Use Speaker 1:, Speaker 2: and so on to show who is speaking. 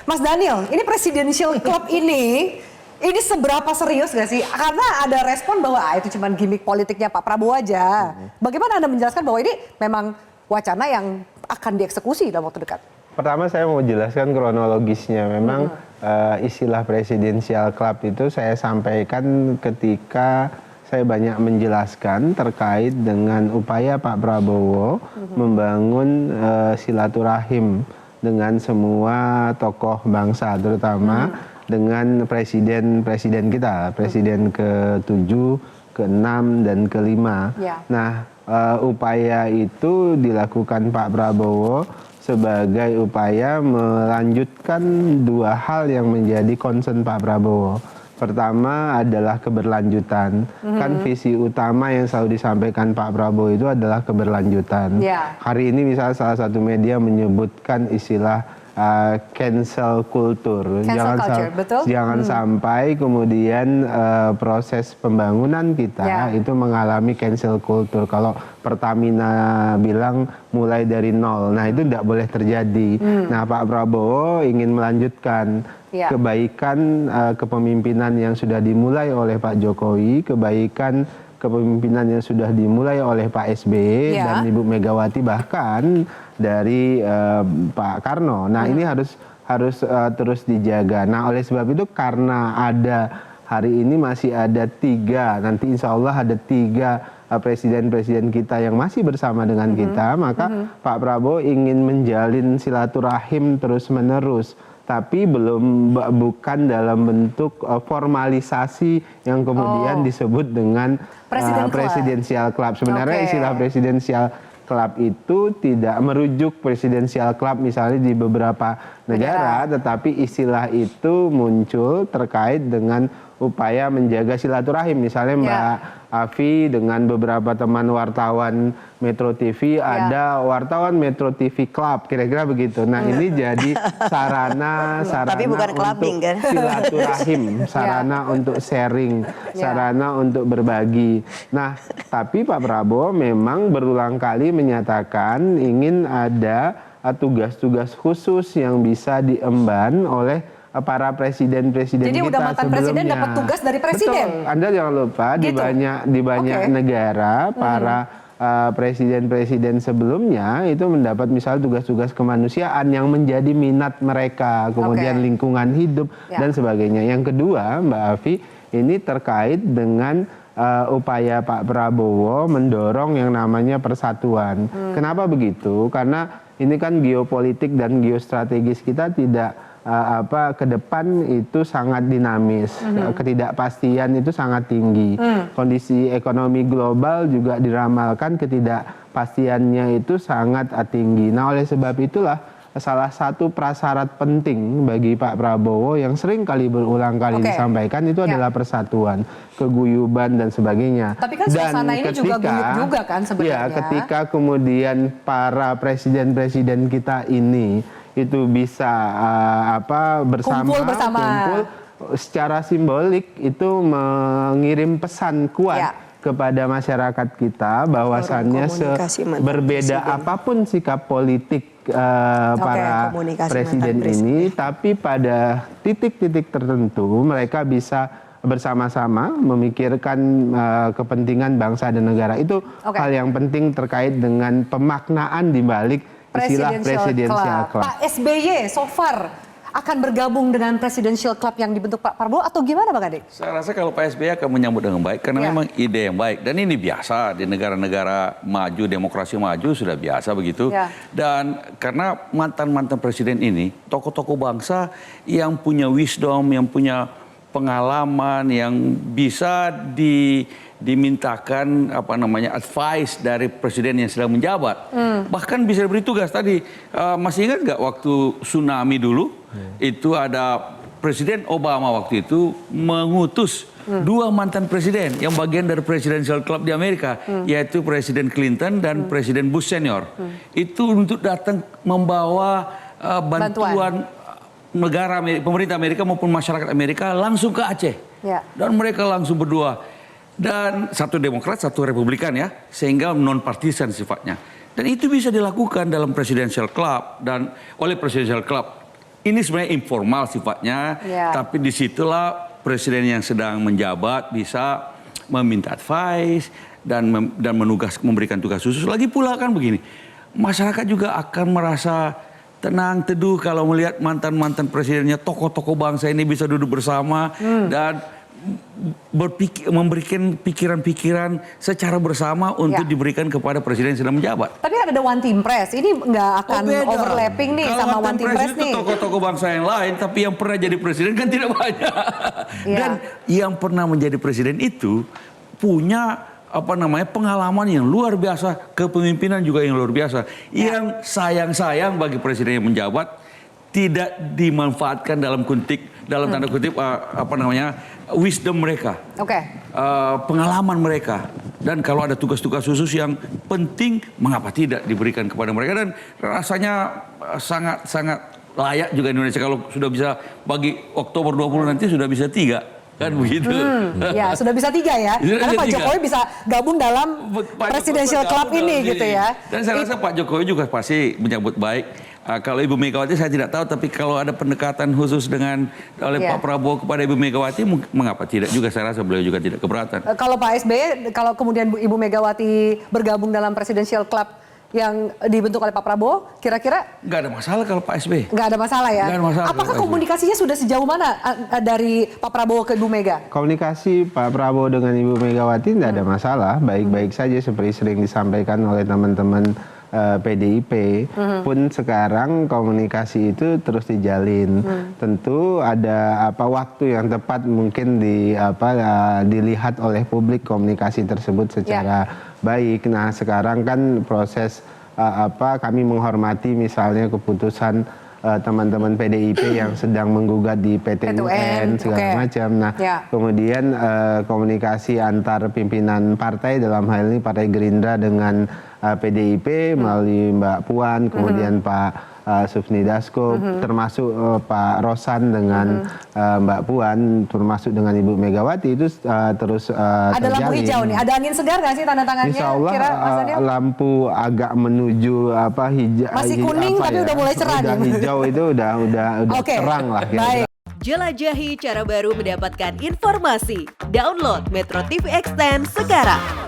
Speaker 1: Mas Daniel, ini Presidential Club ini seberapa serius gak sih? Karena ada respon bahwa itu cuma gimmick politiknya Pak Prabowo aja. Bagaimana Anda menjelaskan bahwa ini memang wacana yang akan dieksekusi dalam waktu dekat?
Speaker 2: Pertama saya mau jelaskan kronologisnya. Memang istilah Presidential Club itu saya sampaikan ketika saya banyak menjelaskan terkait dengan upaya Pak Prabowo membangun silaturahim dengan semua tokoh bangsa, terutama dengan presiden-presiden kita, presiden ke-7, ke-6, dan ke-5. Nah, upaya itu dilakukan Pak Prabowo sebagai upaya melanjutkan dua hal yang menjadi concern Pak Prabowo. Pertama adalah keberlanjutan. Kan visi utama yang selalu disampaikan Pak Prabowo itu adalah keberlanjutan. Hari ini misalnya salah satu media menyebutkan istilah cancel culture. Jangan sampai kemudian proses pembangunan kita itu mengalami cancel culture. Kalau Pertamina bilang mulai dari nol, nah itu tidak boleh terjadi. Nah, Pak Prabowo ingin melanjutkan kebaikan kepemimpinan yang sudah dimulai oleh Pak Jokowi, kebaikan kepemimpinan yang sudah dimulai oleh Pak SBY dan Ibu Megawati, bahkan dari Pak Karno. Nah, ini harus terus dijaga. Nah, oleh sebab itu karena hari ini masih ada 3, nanti insya Allah ada 3 presiden-presiden kita yang masih bersama dengan kita, maka Pak Prabowo ingin menjalin silaturahim terus-menerus. Tapi bukan dalam bentuk formalisasi yang kemudian disebut dengan Presidential Club. Sebenarnya istilah Presidential Club itu tidak merujuk Presidential Club misalnya di beberapa negara, tetapi istilah itu muncul terkait dengan upaya menjaga silaturahim. Misalnya Mbak Afi dengan beberapa teman wartawan Metro TV, ada wartawan Metro TV Club, kira-kira begitu. Nah, ini jadi sarana
Speaker 3: tapi bukan clubbing, kan?
Speaker 2: Silaturahim, sarana untuk sharing, sarana untuk berbagi. Nah, tapi Pak Prabowo memang berulang kali menyatakan ingin ada tugas-tugas khusus yang bisa diemban oleh para presiden-presiden kita sebelumnya.
Speaker 1: Jadi udah mantan presiden dapat tugas dari presiden.
Speaker 2: Betul. Anda jangan lupa di banyak negara para presiden-presiden sebelumnya itu mendapat misalnya tugas-tugas kemanusiaan yang menjadi minat mereka, kemudian lingkungan hidup dan sebagainya. Yang kedua, Mbak Afi, ini terkait dengan upaya Pak Prabowo mendorong yang namanya persatuan. Kenapa begitu? Karena ini kan geopolitik dan geostrategis kita tidak ke depan itu sangat dinamis, ketidakpastian itu sangat tinggi. Kondisi ekonomi global juga diramalkan ketidakpastiannya itu sangat tinggi. Nah, oleh sebab itulah salah satu prasyarat penting bagi Pak Prabowo yang sering kali berulang kali disampaikan itu adalah persatuan, keguyuban dan sebagainya.
Speaker 1: Tapi kan suasana ini juga guyup juga kan sebenarnya.
Speaker 2: Ketika kemudian para presiden-presiden kita ini itu bisa kumpul secara simbolik itu mengirim pesan kuat kepada masyarakat kita bahwasannya berbeda apapun sikap politik para presiden ini, tapi pada titik-titik tertentu mereka bisa bersama-sama memikirkan kepentingan bangsa dan negara. Itu hal yang penting terkait dengan pemaknaan di balik istilah Presidential Club.
Speaker 1: Pak SBY so far akan bergabung dengan Presidential Club yang dibentuk Pak Prabowo atau gimana Bang Adik?
Speaker 4: Saya rasa kalau Pak SBY akan menyambut dengan baik karena memang ide yang baik. Dan ini biasa di negara-negara maju, demokrasi maju sudah biasa begitu. Dan karena mantan-mantan presiden ini, tokoh-tokoh bangsa yang punya wisdom, yang punya pengalaman, yang bisa dimintakan advice dari presiden yang sedang menjabat, bahkan bisa diberi tugas tadi. Masih ingat nggak waktu tsunami dulu itu ada Presiden Obama waktu itu mengutus 2 mantan presiden yang bagian dari Presidential Club di Amerika, yaitu Presiden Clinton dan Presiden Bush senior. Itu untuk datang membawa bantuan negara pemerintah Amerika maupun masyarakat Amerika langsung ke Aceh. Dan mereka langsung berdua. Dan satu Demokrat, satu Republikan ya, sehingga non partisan sifatnya. Dan itu bisa dilakukan dalam Presidential Club dan oleh Presidential Club. ini sebenarnya informal sifatnya, tapi disitulah presiden yang sedang menjabat bisa meminta advice dan memberikan tugas khusus. Lagi pula kan begini, masyarakat juga akan merasa tenang teduh kalau melihat mantan-mantan presidennya, tokoh-tokoh bangsa ini bisa duduk bersama dan memberikan pikiran-pikiran secara bersama untuk diberikan kepada presiden yang sedang menjabat.
Speaker 1: Tapi ada one team press, ini nggak akan overlapping nih sama one team press
Speaker 4: itu
Speaker 1: nih.
Speaker 4: Tokoh-tokoh bangsa yang lain, tapi yang pernah jadi presiden kan tidak banyak. Dan yang pernah menjadi presiden itu punya pengalaman yang luar biasa, kepemimpinan juga yang luar biasa. Yang sayang-sayang bagi presiden yang menjabat tidak dimanfaatkan dalam tanda kutip wisdom mereka, pengalaman mereka, dan kalau ada tugas-tugas khusus yang penting, mengapa tidak diberikan kepada mereka? Dan rasanya sangat layak juga Indonesia kalau sudah bisa bagi Oktober 20 nanti sudah bisa 3. Kan begitu.
Speaker 1: Ya, sudah bisa 3 ya. Karena Pak Jokowi bisa gabung dalam presidential club ini gitu ya.
Speaker 4: Dan saya rasa Pak Jokowi juga pasti menyambut baik. Kalau Ibu Megawati saya tidak tahu, tapi kalau ada pendekatan khusus oleh Pak Prabowo kepada Ibu Megawati, mengapa tidak juga, saya rasa beliau juga tidak keberatan.
Speaker 1: Kalau Pak SBY, kalau kemudian Ibu Megawati bergabung dalam presidential club yang dibentuk oleh Pak Prabowo, kira-kira?
Speaker 4: Nggak ada masalah kalau Pak SBY.
Speaker 1: Nggak ada masalah ya?
Speaker 4: Nggak ada masalah.
Speaker 1: Apakah komunikasinya sudah sejauh mana dari Pak Prabowo ke Ibu Mega?
Speaker 2: Komunikasi Pak Prabowo dengan Ibu Megawati tidak ada masalah, baik-baik saja seperti sering disampaikan oleh teman-teman PDIP. Pun sekarang komunikasi itu terus dijalin. Tentu ada waktu yang tepat mungkin dilihat oleh publik komunikasi tersebut secara baik. Nah, sekarang kan proses kami menghormati misalnya keputusan teman-teman PDIP yang sedang menggugat di PT UN segala macam. Nah, kemudian komunikasi antar pimpinan partai, dalam hal ini Partai Gerindra dengan PDIP melalui Mbak Puan, kemudian Pak Sufmi Dasko, termasuk Pak Rosan dengan Mbak Puan, termasuk dengan Ibu Megawati itu terus
Speaker 1: ada
Speaker 2: terjalin.
Speaker 1: Lampu hijau nih, ada angin segar nggak sih tanda tangannya?
Speaker 2: Insya Allah lampu agak menuju hijau.
Speaker 1: Masih kuning tapi udah mulai cerah nih.
Speaker 2: Hijau itu udah terang lah.
Speaker 1: Baik.
Speaker 3: Jelajahi cara baru mendapatkan informasi. Download Metro TV Extend sekarang.